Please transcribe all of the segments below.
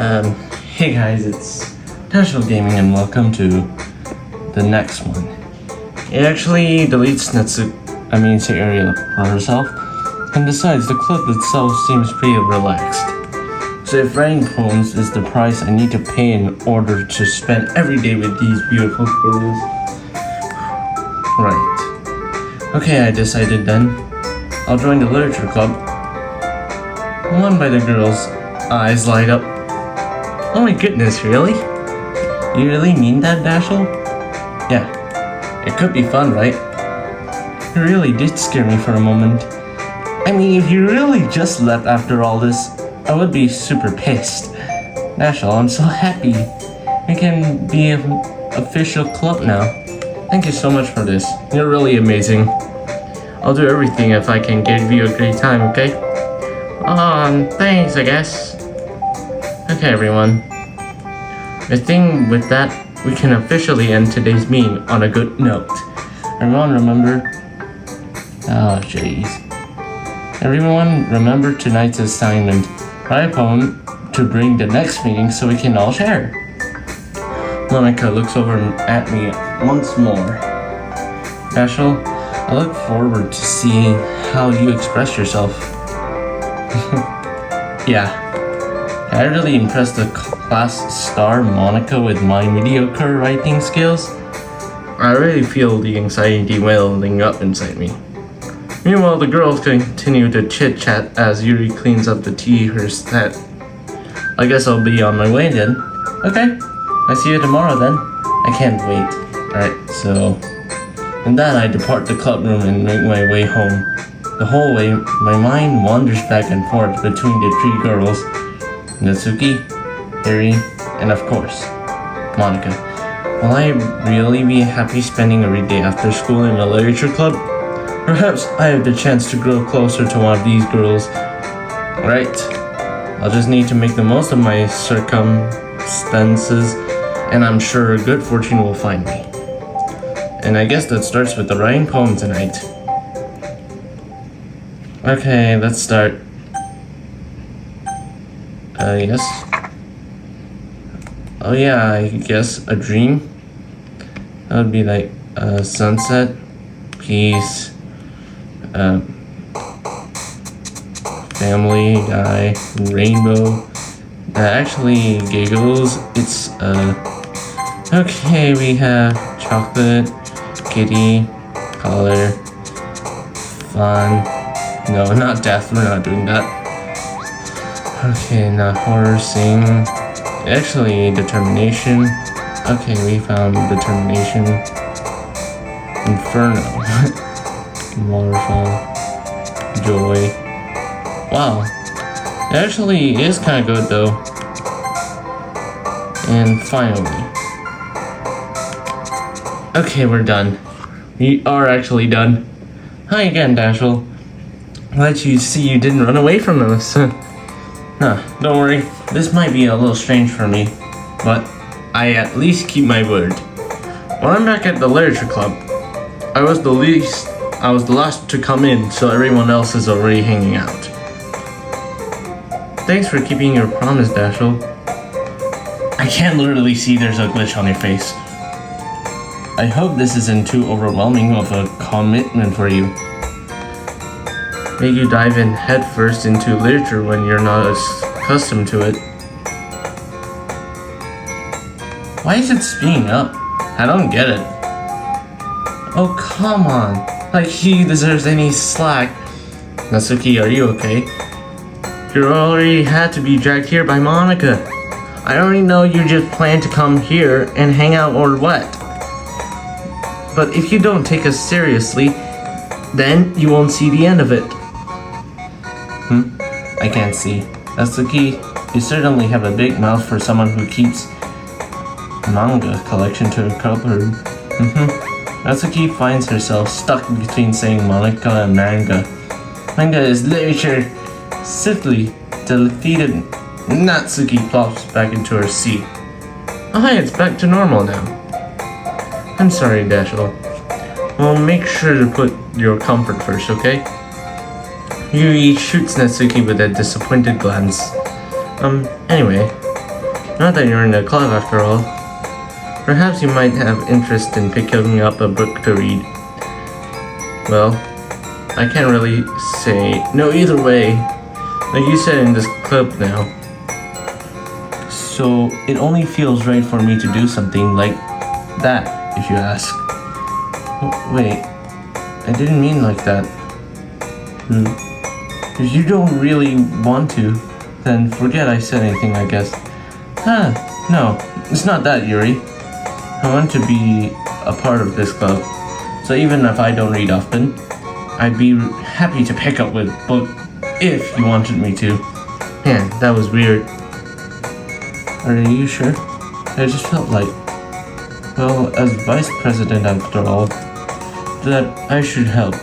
Hey guys, it's National Gaming and welcome to the next one. It actually deletes Sayuri for herself, and besides, the club itself seems pretty relaxed. So if writing poems is the price I need to pay in order to spend every day with these beautiful girls, right. Okay, I decided then. I'll join the literature club. Won by the girls' eyes light up. Oh my goodness, really? You really mean that, Dashel? Yeah, it could be fun, right? You really did scare me for a moment. I mean, if you really just left after all this, I would be super pissed. Dashel, I'm so happy. We can be an official club now. Thank you so much for this. You're really amazing. I'll do everything if I can give you a great time, okay? Thanks, I guess. Okay, everyone. I think with that, we can officially end today's meeting on a good note. Everyone remember... Oh, jeez. Everyone remember tonight's assignment. Write a poem to bring the next meeting so we can all share. Monica looks over at me once more. Dashel, I look forward to seeing how you express yourself. Yeah. I really impressed the class star Monica with my mediocre writing skills. I really feel the anxiety welling up inside me. Meanwhile, the girls continue to chit-chat as Yuri cleans up the tea her set. I guess I'll be on my way then. Okay, I see you tomorrow then. I can't wait. Alright, so... In that, I depart the club room and make my way home. The whole way, my mind wanders back and forth between the three girls, Natsuki, Eri, and of course, Monica. Will I really be happy spending every day after school in a literature club? Perhaps I have the chance to grow closer to one of these girls. Right. I'll just need to make the most of my circumstances, and I'm sure good fortune will find me. And I guess that starts with the writing poem tonight. Okay, let's start. Yes. Oh yeah, I guess a dream. That would be like sunset, peace, family, guy, rainbow. Actually, giggles. It's okay. We have chocolate, kitty, color, fun. No, not death. We're not doing that. Okay, not horror, sing. Actually, determination. Okay, we found determination. Inferno. Waterfall. Joy. Wow. It actually is kind of good though. And finally. Okay, we're done. We are actually done. Hi again, Dashel. Glad you see you didn't run away from us. Don't worry, this might be a little strange for me, but I at least keep my word. When I'm back at the literature club, I was the last to come in, so everyone else is already hanging out. Thanks for keeping your promise, Dashel. I can literally see there's a glitch on your face. I hope this isn't too overwhelming of a commitment for you. Make you dive in headfirst into literature when you're not accustomed to it. Why is it speeding up? I don't get it. Oh, come on. Like he deserves any slack. Natsuki, are you okay? You already had to be dragged here by Monica. I already know you just plan to come here and hang out or what. But if you don't take us seriously, then you won't see the end of it. I can't see. Natsuki, you certainly have a big mouth for someone who keeps manga collection to a cupboard. Natsuki finds herself stuck between saying Monica and manga. Manga is literature. Swiftly, the defeated Natsuki plops back into her seat. Oh hi, it's back to normal now. I'm sorry, Dashel. Well, make sure to put your comfort first, okay? Yuri shoots Natsuki with a disappointed glance. Anyway, Not that you're in the club after all. Perhaps you might have interest in picking up a book to read. Well, I can't really say no either way. Like you said, in this club now. So it only feels right for me to do something like that, if you ask. Wait, I didn't mean like that. If you don't really want to, then forget I said anything, I guess. No, it's not that, Yuri. I want to be a part of this club, so even if I don't read often, I'd be happy to pick up with book if you wanted me to. Man, that was weird. Are you sure? I just felt like, well, as vice president after all, that I should help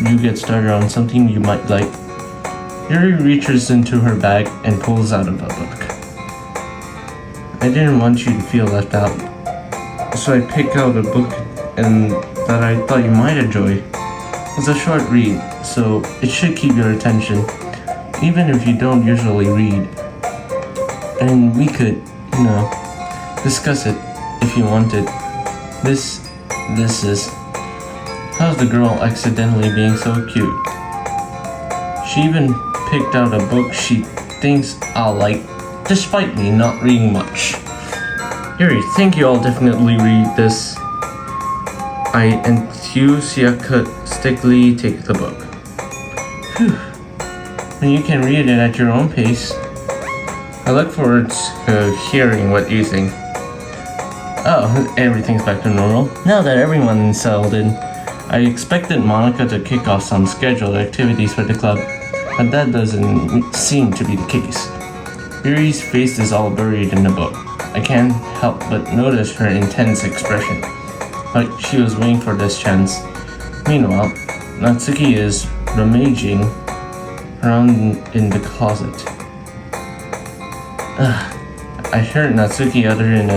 you get started on something you might like. Yuri reaches into her bag and pulls out a book. I didn't want you to feel left out, so I picked out a book and that I thought you might enjoy. It's a short read, so it should keep your attention, even if you don't usually read. And we could, discuss it if you wanted. This is... How's the girl accidentally being so cute? She even picked out a book she thinks I'll like, despite me not reading much. Yuri, think you all definitely read this. I enthusiastically take the book. Phew. And you can read it at your own pace. I look forward to hearing what you think. Oh, everything's back to normal. Now that everyone's settled in, I expected Monica to kick off some scheduled activities for the club, but that doesn't seem to be the case. Yuri's face is all buried in the book. I can't help but notice her intense expression, like she was waiting for this chance. Meanwhile, Natsuki is rummaging around in the closet. I heard Natsuki utter an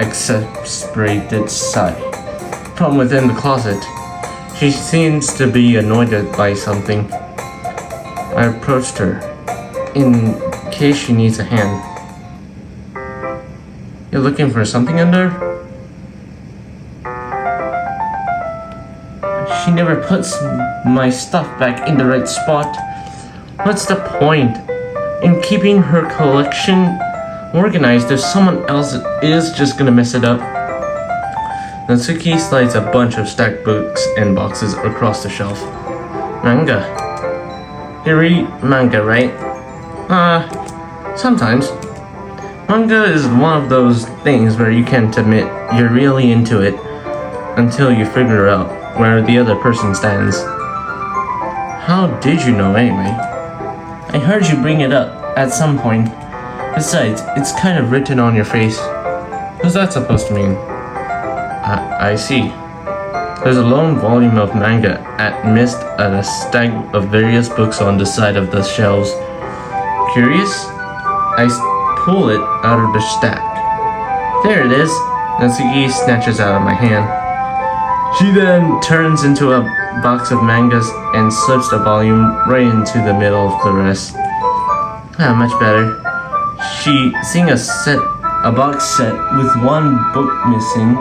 exasperated sigh. From within the closet, she seems to be annoyed by something. I approached her, in case she needs a hand. You're looking for something under? She never puts my stuff back in the right spot. What's the point in keeping her collection organized if someone else is just gonna mess it up? Natsuki slides a bunch of stacked books and boxes across the shelf. Manga. You read manga, right? Sometimes. Manga is one of those things where you can't admit you're really into it until you figure out where the other person stands. How did you know anyway? I heard you bring it up at some point. Besides, it's kind of written on your face. What's that supposed to mean? I see. There's a lone volume of manga amidst a stack of various books on the side of the shelves. Curious? I pull it out of the stack. There it is. Natsuki snatches out of my hand. She then turns into a box of mangas and slips the volume right into the middle of the rest. Much better. Seeing a box set with one book missing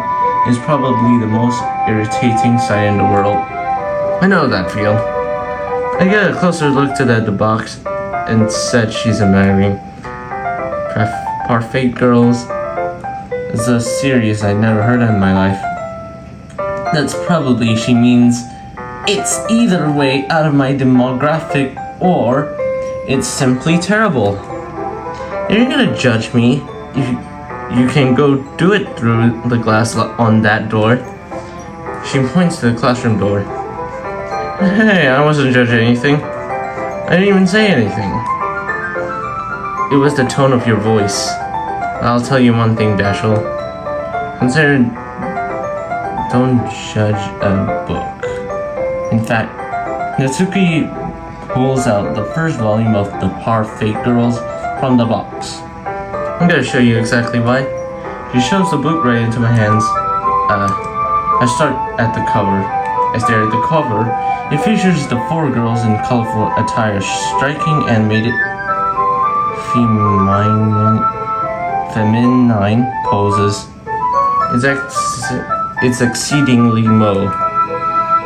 is probably the most irritating sight in the world. I know that feel. I get a closer look to the box and said she's admiring. Parfait Girls is a series I'd never heard of in my life. That's probably she means it's either way out of my demographic or it's simply terrible. You're gonna judge me. You can go do it through the glass on that door. She points to the classroom door. Hey, I wasn't judging anything. I didn't even say anything. It was the tone of your voice. I'll tell you one thing, Dashiell. Consider... Don't judge a book. In fact, Natsuki pulls out the first volume of the Parfait Girls from the box. I'm gonna show you exactly why. She shoves the book right into my hands. I start at the cover. I stare at the cover. It features the 4 girls in colorful attire, striking animated feminine poses. It's exceedingly low.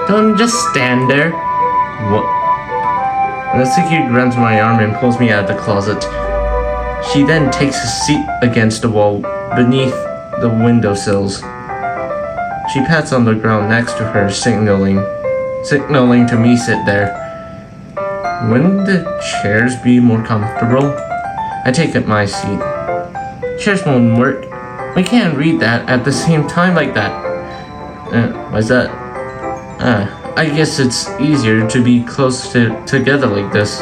Don't just stand there. What? Natsuki grabs my arm and pulls me out of the closet. She then takes a seat against the wall beneath the windowsills. She pats on the ground next to her, signaling to me sit there. Wouldn't the chairs be more comfortable? I take up my seat. Chairs won't work. We can't read that at the same time like that. Why's that? I guess it's easier to be close together like this.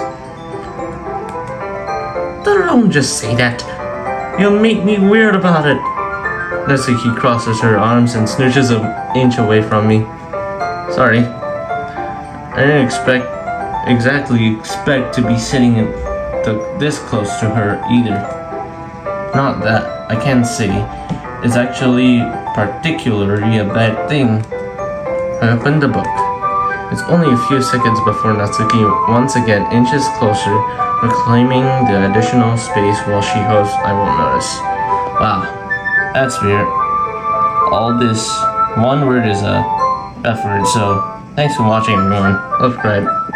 Don't just say that. You'll make me weird about it. Natsuki crosses her arms and snooches an inch away from me. Sorry. I didn't exactly expect to be sitting this close to her either. Not that I can say it's actually particularly a bad thing. I opened the book. It's only a few seconds before Natsuki once again inches closer, reclaiming the additional space while she hopes I won't notice. Wow, that's weird. All this one word is a effort, so thanks for watching everyone. Subscribe.